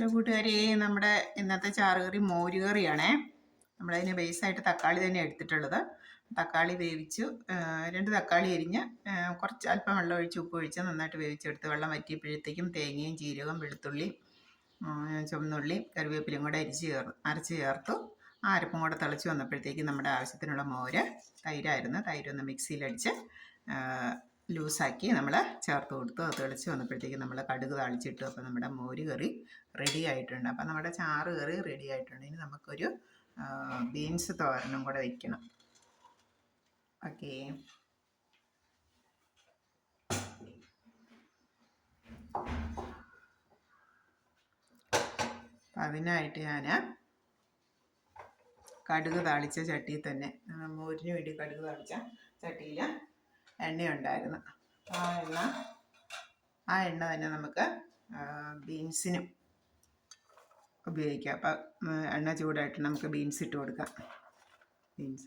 കൂട്ടുകാരി, നമ്മുടെ ഇന്നത്തെ ചാറുകറി മോരുകറിയാണേ. നമ്മളതിന് ബേസായിട്ട് തക്കാളി തന്നെ എടുത്തിട്ടുള്ളത്. തക്കാളി വേവിച്ചു, 2 തക്കാളി അരിഞ്ഞ് കുറച്ച് അല്പം വെള്ളം ഒഴിച്ച് ഉപ്പ് ഒഴിച്ച് നന്നായിട്ട് വേവിച്ചെടുത്ത് വെള്ളം വറ്റിയപ്പോഴത്തേക്കും തേങ്ങയും ജീരകം വെളുത്തുള്ളി ചുവന്നുള്ളി കറിവേപ്പിലയും കൂടെ അരച്ച് ചേർത്തു. ആ അരപ്പും കൂടെ തിളച്ച് വന്നപ്പോഴത്തേക്കും നമ്മുടെ ആവശ്യത്തിനുള്ള മോര്, തൈരായിരുന്നു, തൈരൊന്ന് മിക്സിയിലടിച്ച് ലൂസാക്കി നമ്മൾ ചേർത്ത് കൊടുത്തു. അത് തിളച്ച് വന്നപ്പോഴത്തേക്കും നമ്മൾ കടുക് താളിച്ചിട്ടു. അപ്പോൾ നമ്മുടെ മോര് കറി റെഡി ആയിട്ടുണ്ട്. അപ്പം നമ്മുടെ ചാറ് കറി റെഡി ആയിട്ടുണ്ട്. ഇനി നമുക്കൊരു ബീൻസ് തോരനും കൂടെ വയ്ക്കണം. ഓക്കേ, അപ്പം അതിനായിട്ട് ഞാൻ കടുക് താളിച്ച ചട്ടിയിൽ തന്നെ, മോരിന് വേണ്ടി കടുക് താളിച്ച ചട്ടിയിൽ എണ്ണയുണ്ടായിരുന്നു. ആ എണ്ണ തന്നെ നമുക്ക് ബീൻസിനും ഉപയോഗിക്കാം. അപ്പം എണ്ണ ചൂടായിട്ട് നമുക്ക് ബീൻസ് ഇട്ട് കൊടുക്കാം. ബീൻസ്